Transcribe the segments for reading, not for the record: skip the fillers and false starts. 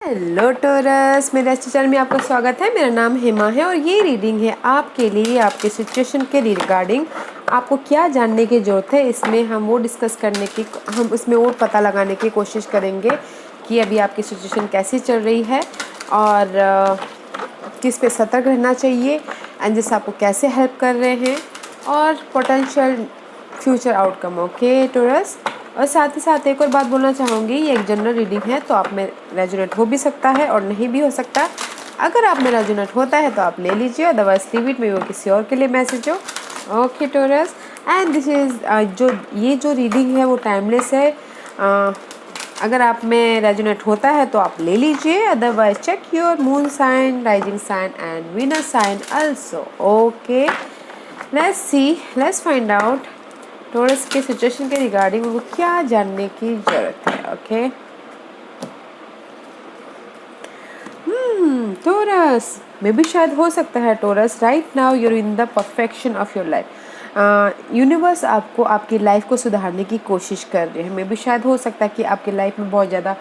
Hello torus, मेरे अच्छे channel में आपका स्वागत है। मेरा नाम हेमा है और ये रीडिंग है आपके लिए, आपके सिचुएशन के रिगार्डिंग आपको क्या जानने की ज़रूरत है। इसमें हम उसमें वो पता लगाने की कोशिश करेंगे कि अभी आपकी सिचुएशन कैसी चल रही है और किस पे सतर्क रहना चाहिए, एंजल्स आपको कैसे हेल्प कर रहे हैं और potential future outcome. Okay Taurus, और साथ ही साथ एक और बात बोलना चाहूँगी, ये एक जनरल रीडिंग है तो आप में रेजोनेट हो भी सकता है और नहीं भी हो सकता। अगर आप में रेजोनेट होता है तो आप ले लीजिए, अदरवाइज लीव इट, में वो किसी और के लिए मैसेज हो। Okay Taurus, and this is जो रीडिंग है वो टाइमलेस है। अगर आप में रेजोनेट होता है तो आप ले लीजिए, otherwise check your moon sign, rising sign and winner sign also. Okay, let's find out Taurus के सिचुएशन के रिगार्डिंग उनको क्या जानने की जरूरत है। ओके टोरस, मे भी शायद हो सकता है Taurus, right now your in the perfection of your life. Universe आपको आपकी लाइफ को सुधारने की कोशिश कर रहे हैं। मे भी शायद हो सकता है कि आपकी लाइफ में बहुत ज़्यादा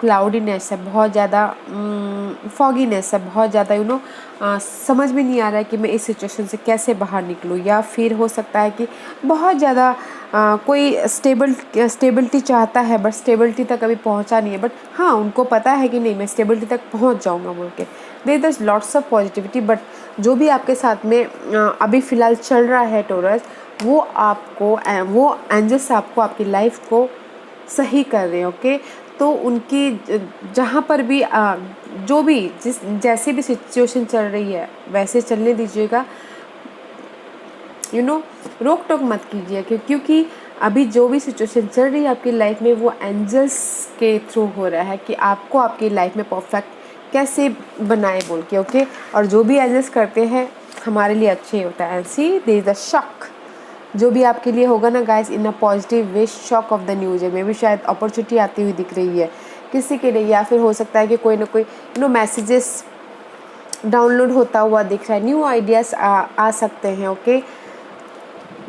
क्लाउडीनेस है, बहुत ज़्यादा फॉगीनेस है, बहुत ज़्यादा समझ में नहीं आ रहा है कि मैं इस सिचुएशन से कैसे बाहर निकलूँ। या फिर हो सकता है कि बहुत ज़्यादा कोई स्टेबिलिटी चाहता है बट स्टेबिलिटी तक अभी पहुंचा नहीं है, बट हाँ उनको पता है कि नहीं मैं स्टेबिलिटी तक पहुंच जाऊंगा बोल के। There is lots of positivity, but जो भी आपके साथ में अभी फ़िलहाल चल रहा है टोरस, वो एंजल्स आपको आपकी लाइफ को सही कर रहे हैं। ओके, तो उनकी जहाँ पर भी जो भी जैसे भी सिचुएशन चल रही है वैसे चलने दीजिएगा। रोक टोक मत कीजिए, क्योंकि अभी जो भी सिचुएशन चल रही है आपकी लाइफ में वो एंजल्स के थ्रू हो रहा है कि आपको आपकी लाइफ में परफेक्ट कैसे बनाए बोल के। ओके, और जो भी एंजल्स करते हैं हमारे लिए अच्छे होता है। सी देयर इज अ शॉक, जो भी आपके लिए होगा ना guys, in a positive way, shock of the news है। मे भी शायद अपॉर्चुनिटी आती हुई दिख रही है किसी के लिए, या फिर हो सकता है कि कोई ना कोई मैसेजेस डाउनलोड होता हुआ दिख रहा है, न्यू आइडियाज़ आ सकते हैं। ओके,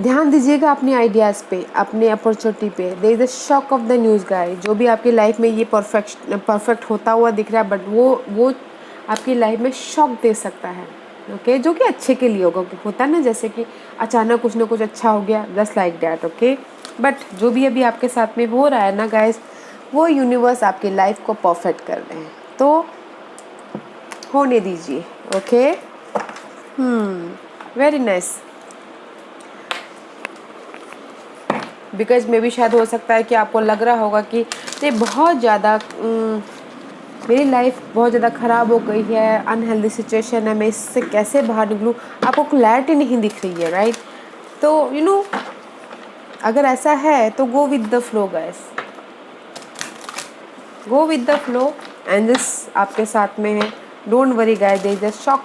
ध्यान दीजिएगा अपने आइडियाज़ पे, अपने अपॉर्चुनिटी पे। There is the shock of the news guy, जो भी आपकी लाइफ में ये परफेक्ट होता हुआ दिख रहा है, बट वो आपकी लाइफ में शॉक दे सकता है। ओके, जो कि अच्छे के लिए होता है ना, जैसे कि अचानक कुछ ना कुछ अच्छा हो गया, just like that. Okay, but जो भी अभी आपके साथ में हो रहा है ना गाइस, वो यूनिवर्स आपकी लाइफ को परफेक्ट कर रहे हैं, तो होने दीजिए। Okay, very nice. बिकॉज मे भी शायद हो सकता है कि आपको लग रहा होगा कि ये बहुत ज़्यादा मेरी लाइफ बहुत ज़्यादा ख़राब हो गई है, अनहेल्दी सिचुएशन है, मैं इससे कैसे बाहर निकलूँ, आपको क्लैरिटी नहीं दिख रही है, राइट। तो अगर ऐसा है तो go with the flow guys, go with the flow. Angels आपके साथ में है, don't worry guys, there is a shock,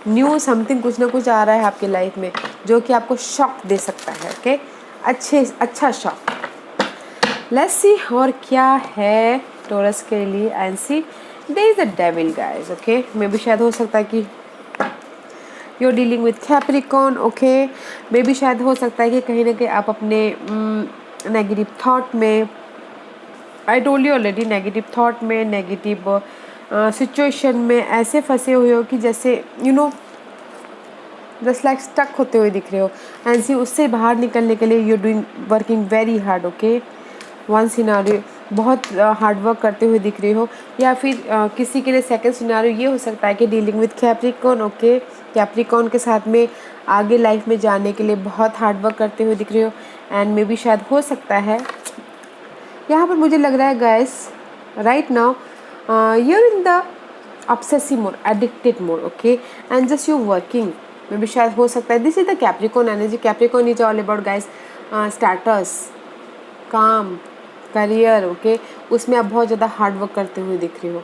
new something, कुछ ना कुछ आ रहा है आपकी लाइफ में जो कि आपको शॉक दे सकता है। ओके, अच्छा शॉक। लेट्स सी और क्या है टोरस के लिए। And see there is a devil guys. Okay, maybe शायद हो सकता है कि you are dealing with Capricorn. Okay, maybe शायद हो सकता है कि कहीं ना कहीं आप अपने नेगेटिव थॉट में, I told you already, negative thought में, नेगेटिव सिचुएशन में ऐसे फंसे हुए हो कि जैसे जस्ट लाइक स्टक होते हुए दिख रहे हो। एंड सी उससे बाहर निकलने के लिए you doing working very hard. Okay, one scenario बहुत हार्ड वर्क करते हुए दिख रहे हो, या फिर किसी के लिए सेकंड सिनारियो ये हो सकता है कि dealing with Capricorn. Okay, Capricorn के साथ में आगे लाइफ में जाने के लिए बहुत हार्ड वर्क करते हुए दिख रहे हो। एंड मे बी शायद हो सकता है यहाँ पर मुझे लग रहा है guys, right now you're in the obsessive mode, addicted mode. Okay, and just you're working, मे भी शायद हो सकता है this is the Capricorn energy. Capricorn is all about guys status, काम, करियर। ओके, उसमें आप बहुत ज़्यादा हार्ड वर्क करते हुए दिख रहे हो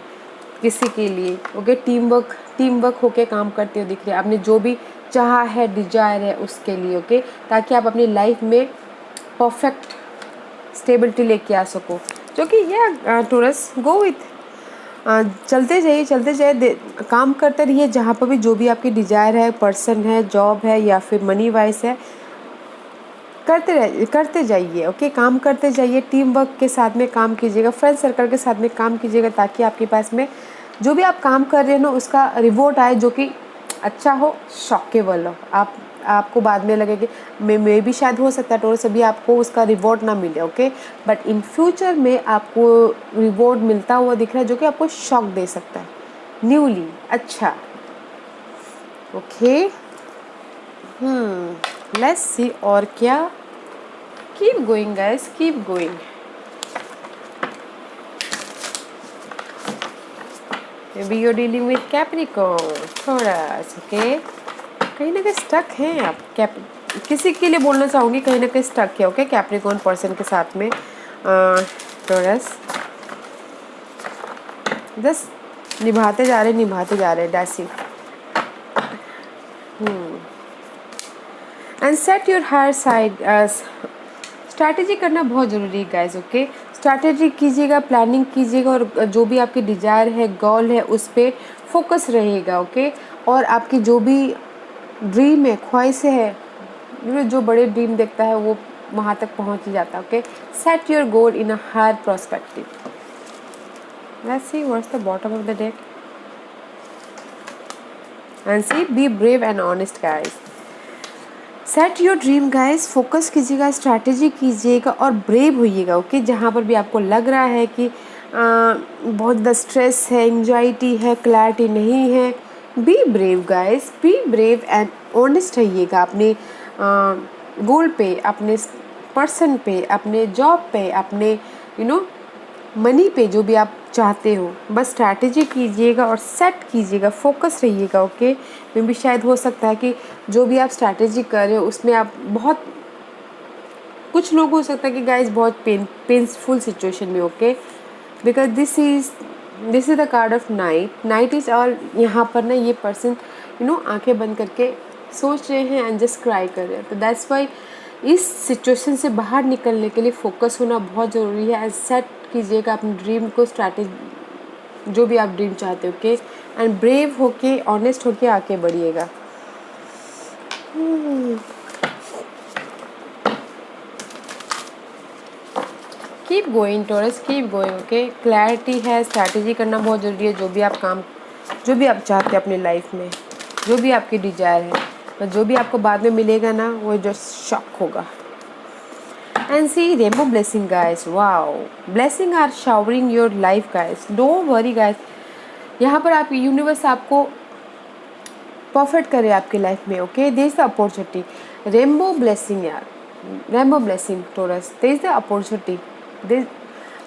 किसी के लिए। ओके, टीम वर्क होके काम करते हुए दिख रहे हो, आपने जो भी चाहा है, डिजायर है उसके लिए। ओके, ताकि आप अपनी लाइफ में परफेक्ट स्टेबिलिटी लेके आ सको, जो कि ये टूरस गो विथ चलते जाइए, काम करते रहिए जहाँ पर भी जो भी आपकी डिज़ायर है, पर्सन है, जॉब है, या फिर मनी वाइज है, करते जाइए, ओके। काम करते जाइए, टीम वर्क के साथ में काम कीजिएगा, फ्रेंड सर्कल के साथ में काम कीजिएगा, ताकि आपके पास में जो भी आप काम कर रहे हो ना उसका रिवॉर्ड आए जो कि अच्छा हो, शॉकेबल हो। आपको बाद में लगे कि मे भी शायद हो सकता है टोरस अभी आपको उसका रिवॉर्ड ना मिले, ओके, बट इन फ्यूचर में आपको रिवॉर्ड मिलता हुआ दिख रहा है जो कि आपको शॉक दे सकता है, न्यूली अच्छा, ओके। लेट्स सी और क्या। Keep going guys, keep going. Maybe you're dealing with Capricorn, Taurus, okay? कहीं ना कहीं स्टक हैं आप, किसी के लिए बोलना चाहूँगी कहीं ना कहीं स्टक है, ओके, कैप्रिकॉर्न पर्सन के साथ में टॉरस जस्ट निभाते जा रहे डैसी। And set your higher side, strategy करना बहुत ज़रूरी है गाइज, ओके। स्ट्रैटेजी कीजिएगा, प्लानिंग कीजिएगा, और जो भी आपकी डिज़ायर है, गोल है, उस पर फोकस रहेगा, ओके। और आपकी जो भी ड्रीम है, ख्वाहिशें है, जो बड़े ड्रीम देखता है वो वहाँ तक पहुँच ही जाता है, okay. Set your goal in a higher prospective. Let's see what's the bottom of the deck and see be brave and honest guys. Set your dream guys, focus कीजिएगा, स्ट्रैटेजी कीजिएगा और ब्रेव होइएगा, ओके। जहाँ पर भी आपको लग रहा है कि बहुत ज़्यादा स्ट्रेस है, एंजाइटी है, क्लैरिटी नहीं है, be brave guys, B brave and honest रहिएगा अपने गोल पे, अपने पर्सन पे, अपने जॉब पे, अपने मनी पे, जो भी आप चाहते हो। बस स्ट्रैटेजी कीजिएगा और सेट कीजिएगा, फोकस रहिएगा, ओके। मे भी शायद हो सकता है कि जो भी आप स्ट्रैटेजी कर रहे हो उसमें आप बहुत, कुछ लोग हो सकता है कि गाइस बहुत पेनफुल सिचुएशन में, okay, because this is the card of night is all. यहाँ पर ना ये पर्सन आंखें बंद करके सोच रहे हैं एंड जस्ट क्राई कर रहे हैं, तो दैट्स वाई इस सिचुएशन से बाहर निकलने के लिए फोकस होना बहुत ज़रूरी है। एंड सेट कीजिएगा अपने ड्रीम को, स्ट्रैटेजी जो भी आप ड्रीम चाहते हो, ओके। एंड ब्रेव होके, ऑनेस्ट होके आके बढ़िएगा। Keep going Taurus, keep going, okay. Clarity है, स्ट्रैटेजी करना बहुत ज़रूरी है। जो भी आप चाहते हैं अपनी लाइफ में, जो भी आपकी डिजायर है, पर जो भी आपको बाद में मिलेगा ना वो जो शॉक होगा। And see rainbow blessing guys, wow, blessing are showering your life guys, don't worry guys. यहाँ पर आप यूनिवर्स आपको परफेक्ट करे आपकी लाइफ में, okay. There is the opportunity, rainbow blessing यार, rainbow blessing Taurus, there is the opportunity, there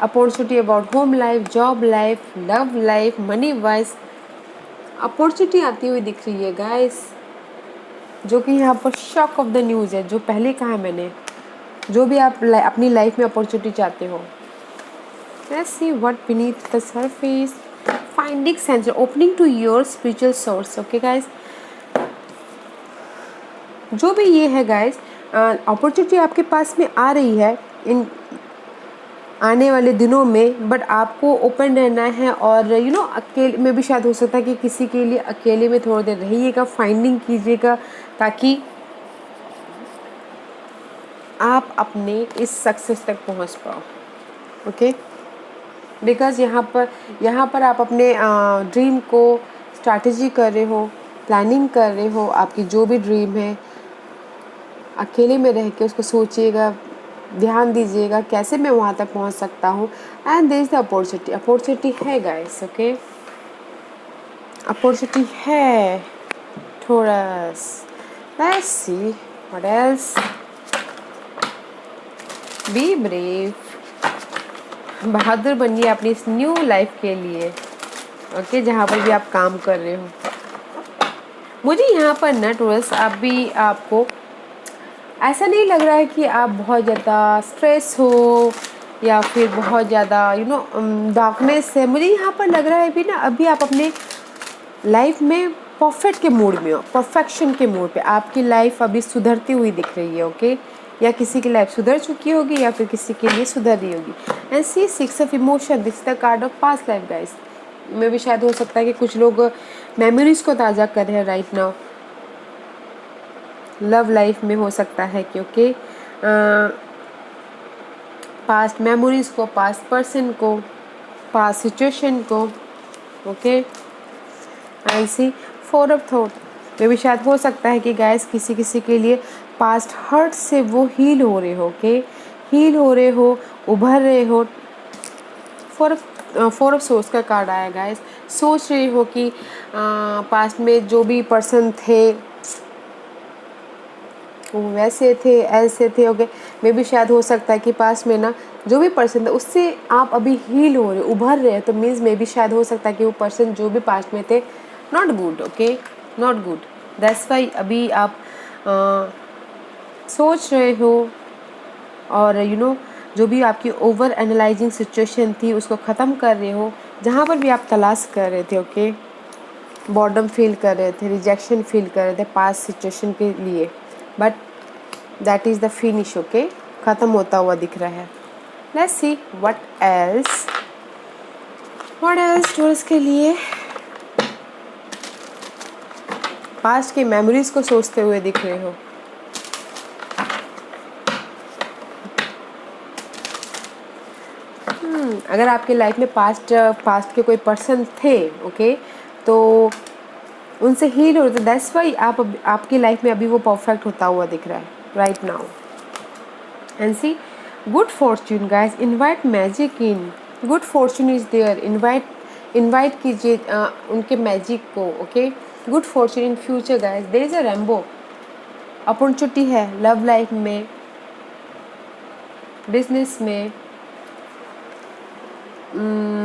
opportunity about home life, job life, love life, money wise opportunity आती हुई दिख रही है गाइस, जो कि यहाँ पर शॉक ऑफ द न्यूज़ है, जो पहले कहा मैंने। जो भी आप अपनी लाइफ में अपॉर्चुनिटी चाहते हो, let's see what beneath the surface, finding sensor, opening to your spiritual source, okay guys. जो भी ये है गाइस, अपॉर्चुनिटी आपके पास में आ रही है इन आने वाले दिनों में, बट आपको ओपन रहना है। और अकेले में भी शायद हो सकता है कि किसी के लिए अकेले में थोड़ी देर रहिएगा, फाइंडिंग कीजिएगा, ताकि आप अपने इस सक्सेस तक पहुंच पाओ, ओके। बिकॉज यहाँ पर आप अपने ड्रीम को स्ट्रैटेजी कर रहे हो, प्लानिंग कर रहे हो, आपकी जो भी ड्रीम है अकेले में रह के उसको सोचिएगा, ध्यान दीजिएगा कैसे मैं वहाँ तक पहुँच सकता हूँ। And there is the opportunity है गाइस, ओके, अपॉर्चुनिटी है Taurus. Let's see what else, be brave, बहादुर बनिए अपनी इस न्यू लाइफ के लिए, ओके, जहाँ पर भी आप काम कर रहे हो। मुझे यहाँ पर ना टॉरस आपको ऐसा नहीं लग रहा है कि आप बहुत ज़्यादा स्ट्रेस हो या फिर बहुत ज़्यादा डार्कनेस है। मुझे यहाँ पर लग रहा है भी ना अभी आप अपने लाइफ में परफेक्ट के मूड में हो, परफेक्शन के मूड पे आपकी लाइफ अभी सुधरती हुई दिख रही है, ओके। या किसी की लाइफ सुधर चुकी होगी या फिर किसी के लिए सुधर रही होगी। And see six of emotion, this the card of past life guys. में भी शायद हो सकता है कि कुछ लोग मेमोरीज को ताज़ा कर रहे हैं राइट नाउ, लव लाइफ में हो सकता है, क्योंकि पास्ट मेमोरीज को, पास्ट पर्सन को, पास्ट सिचुएशन को। Okay, and see four of thought में भी शायद हो सकता है कि गाइस किसी किसी के लिए पास्ट हर्ट से वो हील हो रहे हो। ओके, हील हो रहे हो, उभर रहे हो। फोर ऑफ सोर्स का कार्ड आया गाइस। सोच रहे हो कि पास्ट में जो भी पर्सन थे वो वैसे थे, ऐसे थे। ओके, मे भी शायद हो सकता है कि पास्ट में ना जो भी पर्सन था उससे आप अभी हील हो रहे हो, उभर रहे हो। तो मीन्स मे भी शायद हो सकता है कि वो पर्सन जो भी पास्ट में थे not good. Okay, not good. That's why अभी आप सोच रहे हो और जो भी आपकी ओवर एनालाइजिंग सिचुएशन थी उसको ख़त्म कर रहे हो। जहाँ पर भी आप तलाश कर रहे थे, ओके, बॉर्डम फील कर रहे थे, रिजेक्शन फील कर रहे थे पास्ट सिचुएशन के लिए, but that is the finish. Okay, ख़त्म होता हुआ दिख रहा है। Let's see what else taurus के लिए पास्ट के मेमोरीज को सोचते हुए दिख रहे हो। अगर आपके लाइफ में पास्ट के कोई पर्सन थे, ओके, तो उनसे हील हो रहे थे। दैट्स वाई आपकी लाइफ में अभी वो परफेक्ट होता हुआ दिख रहा है right now. And see good Fortune guys, invite magic in. Good fortune is there, invite कीजिए उनके मैजिक को। Okay, good fortune in future guys. There is a rainbow opportunity है लव लाइफ में, बिजनेस में,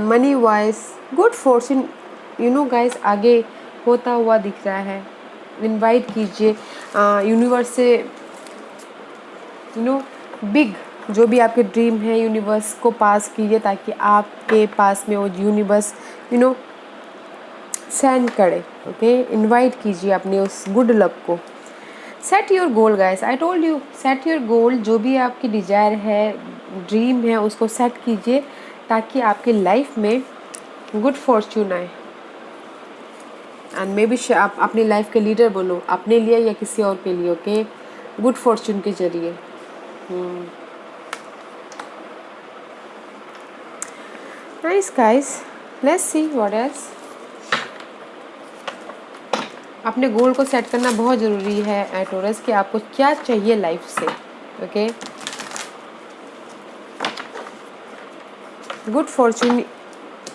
मनी वाइज। गुड Fortune गाइस आगे होता हुआ दिख रहा है। इनवाइट कीजिए यूनिवर्स से, बिग जो भी आपके ड्रीम है यूनिवर्स को पास कीजिए ताकि आपके पास में वो यूनिवर्स सेंड करे। ओके, इनवाइट कीजिए अपने उस गुड लक को। Set your goal guys, I told you, set your गोल। जो भी आपकी डिज़ायर है, ड्रीम है, उसको सेट कीजिए ताकि आपकी लाइफ में गुड फॉर्च्यून आए। एंड मे बी आप अपनी लाइफ के लीडर बोलो, अपने लिए या किसी और के लिए। ओके, गुड फॉर्च्यून के जरिए। Nice guys, let's see what else. अपने गोल को सेट करना बहुत ज़रूरी है टॉरस, कि आपको क्या चाहिए लाइफ से। ओके, गुड फॉर्च्यून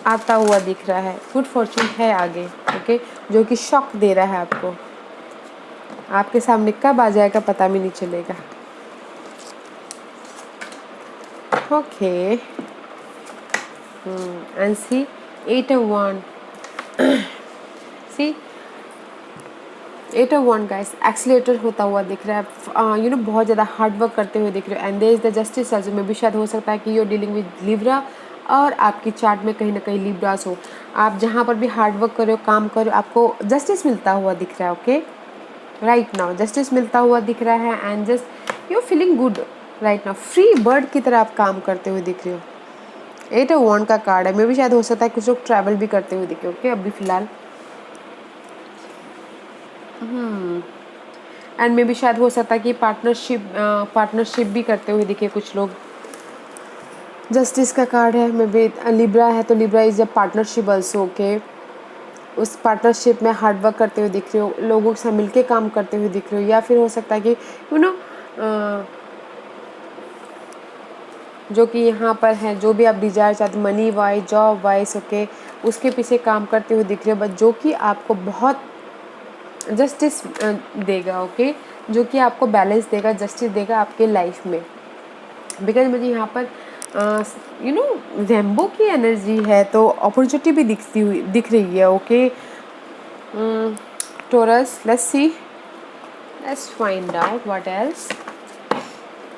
आता हुआ दिख रहा है, गुड फॉर्च्यून है आगे। ओके, जो कि शॉक दे रहा है आपको, आपके सामने कब आ जाएगा पता भी नहीं चलेगा। Okay, and see 8 of Wands। See 8 of Wands guys, accelerator होता हुआ दिख रहा है। बहुत ज़्यादा हार्ड वर्क करते हुए दिख रहे हो। And there is the justice edge में भी शायद हो सकता है कि you are dealing with Libra और आपकी चार्ट में कहीं ना कहीं लिब्रास हो। आप जहाँ पर भी हार्ड वर्क करो, काम करो, आपको जस्टिस मिलता हुआ दिख रहा है। ओके, राइट नाउ जस्टिस मिलता हुआ दिख रहा है and just you feeling good right now. Free bird की तरह आप काम करते हुए दिख रहे हो। 8 of Wands का कार्ड है, मे भी शायद हो सकता है कुछ लोग ट्रैवल भी करते हुए दिखे। ओके, अभी फिलहाल एंड मे भी शायद हो सकता है कि पार्टनरशिप भी करते हुए दिखे कुछ लोग। जस्टिस का कार्ड है, मे बी लिब्रा है तो Libra is a partnership also. Okay, उस पार्टनरशिप में हार्ड वर्क करते हुए दिख रहे हो, लोगों के साथ मिलके काम करते हुए दिख रहे हो, या फिर हो सकता है कि जो कि यहाँ पर है, जो भी आप डिजायर चाहते हो money wise, job wise, okay, उसके पीछे काम करते हुए दिख रहे हो, बट जो कि आपको बहुत जस्टिस देगा। ओके, जो कि आपको बैलेंस देगा, जस्टिस देगा आपके लाइफ में। बिकॉज मुझे यहाँ पर रेम्बो की एनर्जी है तो अपॉर्चुनिटी भी दिख रही है। Okay taurus, let's C, let's find out what else.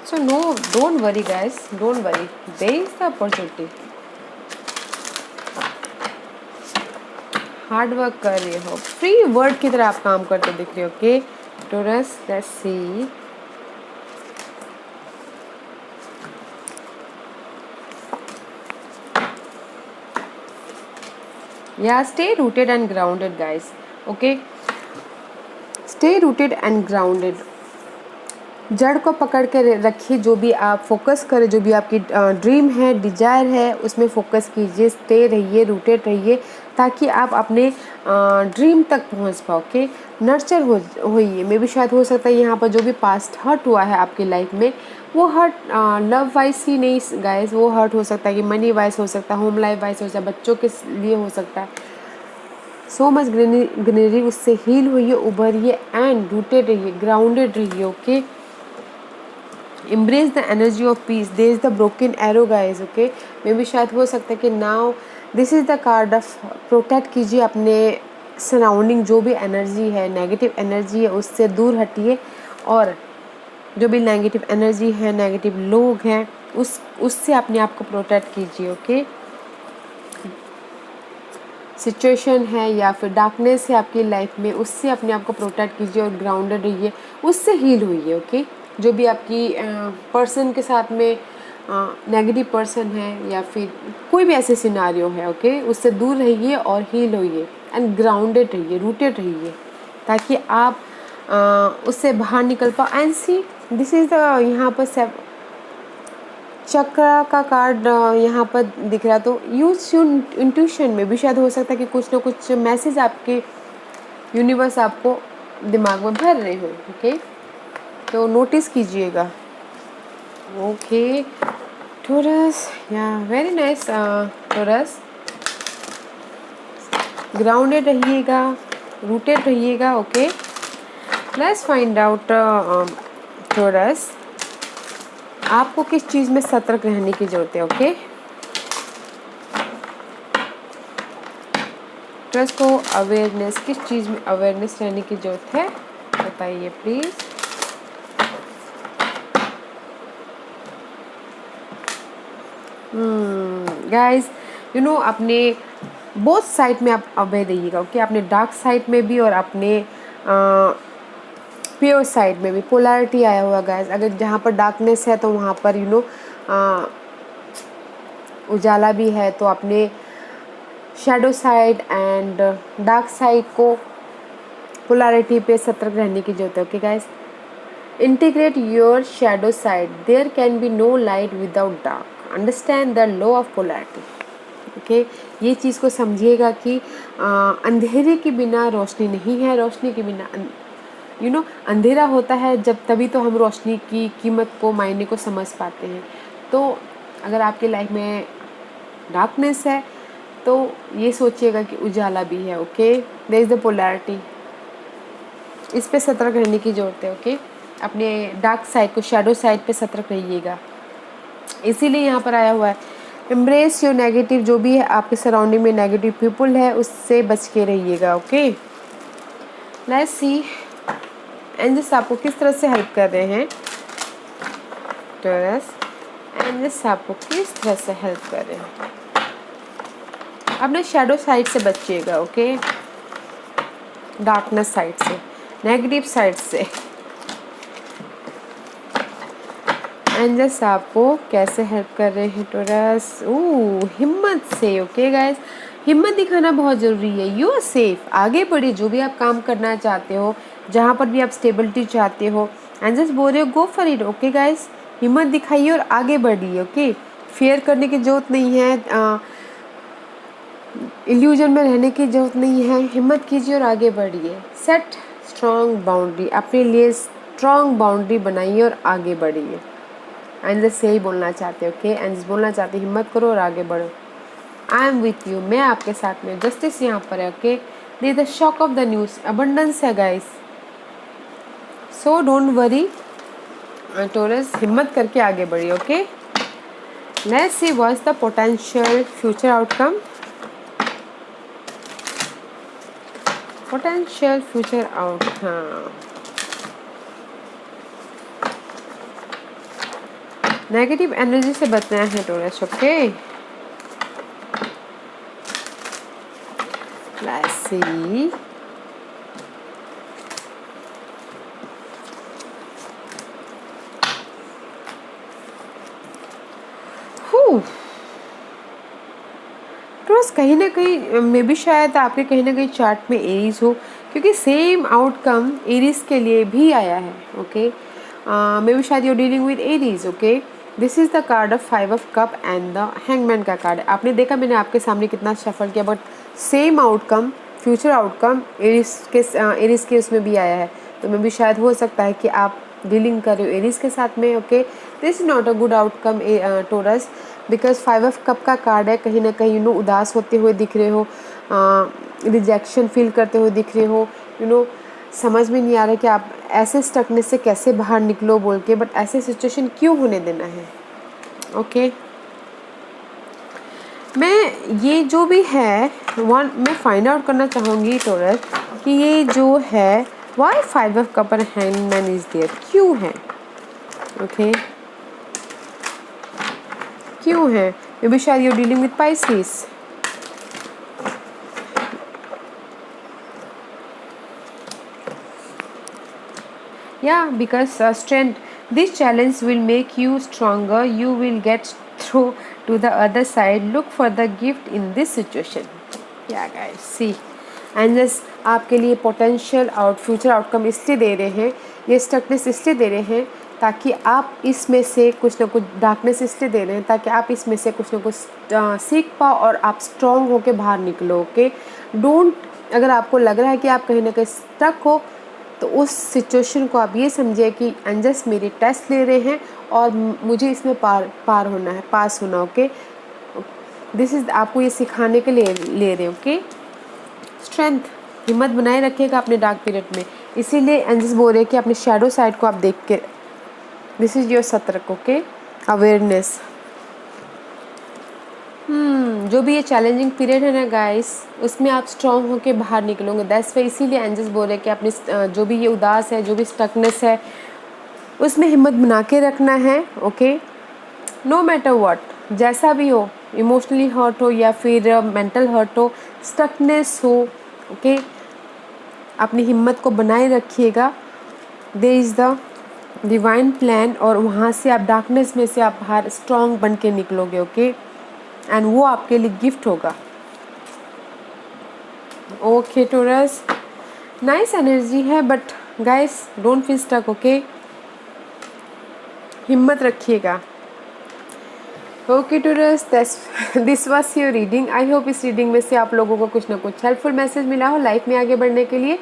So no, don't worry guys, don't worry, there is the opportunity। Hard work कर रहे हो, फ्री वर्ड की तरह आप काम करते दिख रहे हो। ओके टॉरस, लेट्स सी, या stay rooted and grounded guys. Okay, stay rooted and grounded. जड़ को पकड़ के रखिए, जो भी आप फोकस करें, जो भी आपकी ड्रीम है, डिजायर है, उसमें फोकस कीजिए, स्टे रहिए, रूटेड रहिए, ताकि आप अपने ड्रीम तक पहुंच पाओ। ओके, नर्चर होइए। मे भी शायद हो सकता है यहाँ पर जो भी पास्ट हर्ट हुआ है आपकी लाइफ में, वो हर्ट लव वाइज ही नहीं गाइस, वो हर्ट हो सकता है कि मनी वाइज हो सकता है, होम लाइफ वाइज हो सकता है, बच्चों के लिए हो सकता है। सो मच ग्रीनरी, उससे हील होइए, उभरिए एंड रूटेड रहिए, ग्राउंडेड रहिए। Okay, embrace the energy of peace, there is the broken arrow guys. okay, मे भी शायद हो सकता है कि now this is the card of protect कीजिए अपने सराउंडिंग, जो भी एनर्जी है, नेगेटिव एनर्जी है, उससे दूर हटिए, और जो भी नेगेटिव एनर्जी है, नेगेटिव लोग हैं, उससे अपने आप को प्रोटेक्ट कीजिए। ओके, सिचुएशन है या फिर डार्कनेस है आपकी लाइफ में, उससे अपने आप को प्रोटेक्ट कीजिए और ग्राउंडेड रहिए, उससे हील होइए। ओके, जो भी आपकी पर्सन के साथ में नेगेटिव पर्सन है या फिर कोई भी ऐसे सिनारियो है, ओके, उससे दूर रहिए और हील होइए एंड ग्राउंडेड रहिए, रूटेड रहिए, ताकि आप उससे बाहर निकल पाओ। And see this is the, यहाँ पर चक्र का कार्ड यहाँ पर दिख रहा, तो यूज इंट्यूशन में भी शायद हो सकता है कि कुछ ना कुछ मैसेज आपके यूनिवर्स आपको दिमाग में भर रहे हो। ओके, तो नोटिस कीजिएगा। ओके टॉरस, या वेरी नाइस टॉरस, ग्राउंडेड रहिएगा, रूटेड रहिएगा। Okay, let's find out taurus, आपको किस चीज़ में सतर्क रहने की ज़रूरत है। ओके, टॉरस को अवेयरनेस, किस चीज़ में अवेयरनेस रहने की ज़रूरत है, बताइए प्लीज़। गाइस यू नो, अपने बोथ साइड में आप अवेयर रहिएगा। ओके, अपने डार्क साइड में भी और अपने प्योर साइड में भी पोलैरिटी आया हुआ गाइस। अगर जहाँ पर डार्कनेस है तो वहाँ पर यू नो उजाला भी है, तो अपने shadow side and dark side को पोलैरिटी पे सतर्क रहने की जरूरत है। Okay guys, integrate your shadow side, there can be no light without dark, understand the law of polarity. Okay, ये चीज़ को समझिएगा कि अंधेरे के बिना रोशनी नहीं है, रोशनी के बिना यू नो अंधेरा होता है जब, तभी तो हम रोशनी की कीमत को, मायने को समझ पाते हैं। तो अगर आपकी लाइफ में डार्कनेस है तो ये सोचिएगा कि उजाला भी है। Okay, there is the polarity, इस पे सतर्क रहने की ज़रूरत है। ओके, अपने डार्क साइड को, शैडो साइड पे सतर्क रहिएगा, इसीलिए यहाँ पर आया हुआ है। एम्ब्रेस योर नेगेटिव, जो भी है आपके सराउंडिंग में नेगेटिव पीपल है, उससे बच के रहिएगा। ओके, लेट्स सी एंजल्स आपको किस तरह से हेल्प कर रहे हैं। टॉरस, एंजल्स आपको किस तरह से हेल्प कर रहे हैं। अपने शैडो साइड से बचिएगा। ओके, डार्कनेस साइड से, नेगेटिव साइड से। एंजल्स आपको कैसे हेल्प कर रहे हैं टॉरस, हिम्मत से। ओके गाइस, हिम्मत दिखाना बहुत ज़रूरी है। यू आर सेफ, आगे बढ़िए, जो भी आप काम करना चाहते हो, जहाँ पर भी आप स्टेबिलिटी चाहते हो, एंजल्स बोल रहे हो go for it. Okay guys, हिम्मत दिखाइए और आगे बढ़िए। ओके, फेयर करने की ज़रूरत नहीं है, इल्यूजन में रहने की ज़रूरत नहीं है, हिम्मत कीजिए और आगे बढ़िए। सेट स्ट्रॉन्ग बाउंड्री, अपने लिए स्ट्रॉन्ग बाउंड्री बनाइए और आगे बढ़िए। एंजल्स से ही बोलना चाहते हो। ओके, एंजल्स बोलना चाहते हिम्मत करो और आगे बढ़ो। आई एम विथ यू, मैं आपके साथ में। जस्टिस यहाँ पर है। Okay, they the shock of the news, abundance है guys, so don't worry Taurus, हिम्मत करके आगे बढ़िए। Okay, let's see what is the potential future outcome. Potential future outcome, negative energy से बचना है Taurus. Okay, let's see Taurus, कहीं ना कहीं मे भी शायद आपके कहीं ना कहीं चार्ट में एरीज हो, क्योंकि सेम आउटकम एरीज के लिए भी आया है। ओके, मे बी शायद you dealing with Aries, okay. This is the card of 5 of cup and the hangman का कार्ड है। आपने देखा मैंने आपके सामने कितना शफल किया, but same outcome, future outcome Aries के उसमें भी आया है। तो मे भी शायद हो सकता है कि आप डीलिंग कर रहे हो एरीज के साथ में, okay. This is not a good outcome Taurus, because 5 of cup का कार्ड है। कहीं ना कहीं उदास होते हुए दिख रहे हो, रिजेक्शन फील करते हुए दिख रहे हो, समझ में नहीं आ रहा कि आप ऐसे स्टकनेस से कैसे बाहर निकलो बोल के, बट ऐसे सिचुएशन क्यों होने देना है, ओके। मैं ये जो भी है मैं फाइंड आउट करना चाहूँगी टोरस कि ये जो है why 5 of cup and hangman is there, क्यों है, ओके, क्यों है। मे बी शायद you dealing with Pisces, yeah, because strength, this challenge will make you stronger, you will get through to the other side, look for the gift in this situation, yeah guys, see, and this आपके लिए potential future outcome इसलिए दे रहे हैं, ये stuckness इसलिए दे रहे हैं ताकि आप इसमें से कुछ ना कुछ, डार्कनेस इसलिए दे रहे हैं ताकि आप इसमें से कुछ ना कुछ सीख पाओ और आप स्ट्रॉन्ग होके बाहर निकलो, ओके। डोंट, अगर आपको लग रहा है कि आप कहीं ना कहीं स्टक हो, तो उस सिचुएशन को आप ये समझिए कि एंजल्स मेरे टेस्ट ले रहे हैं और मुझे इसमें पार होना है, पास होना, ओके। दिस इज़, आपको ये सिखाने के लिए ले रहे हैं, ओके। स्ट्रेंथ, हिम्मत बनाए रखिएगा अपने डार्क पीरियड में, इसीलिए एंजल्स बोल रहे हैं कि अपने शैडो साइड को आप देख के, दिस इज़ योर सतर्क, ओके, अवेयरनेस। जो भी ये चैलेंजिंग पीरियड है ना गाइस, उसमें आप स्ट्रॉन्ग होके बाहर निकलोगे, दैट्स वाई इसीलिए एंजल्स बोल रहे हैं कि अपनी जो भी ये उदास है, जो भी स्टकनेस है, उसमें हिम्मत बना के रखना है, ओके। नो मैटर व्हाट, जैसा भी हो, इमोशनली हर्ट हो या फिर मेंटल हर्ट हो, स्टकनेस हो, ओके, अपनी हिम्मत को बनाए रखिएगा। There is the divine plan, और वहाँ से आप डार्कनेस में से आप बाहर स्ट्रॉन्ग बन के निकलोगे, ओके, एंड वो आपके लिए गिफ्ट होगा, ओके टोरस। नाइस एनर्जी है, but guys don't feel stuck, okay, हिम्मत रखिएगा, okay Taurus. This was your reading. I hope इस रीडिंग में से आप लोगों को कुछ ना कुछ हेल्पफुल मैसेज मिला हो लाइफ में आगे बढ़ने के लिए।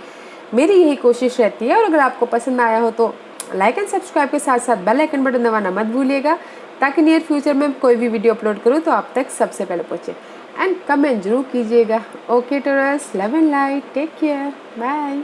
मेरी यही कोशिश रहती है, और अगर आपको पसंद आया हो तो लाइक एंड सब्सक्राइब के साथ साथ बेल आइकन बटन दबाना मत भूलिएगा, ताकि नियर फ्यूचर में कोई भी वीडियो अपलोड करूँ तो आप तक सबसे पहले पहुँचे। एंड कमेंट जरूर कीजिएगा, okay Taurus, love and light, take care, bye.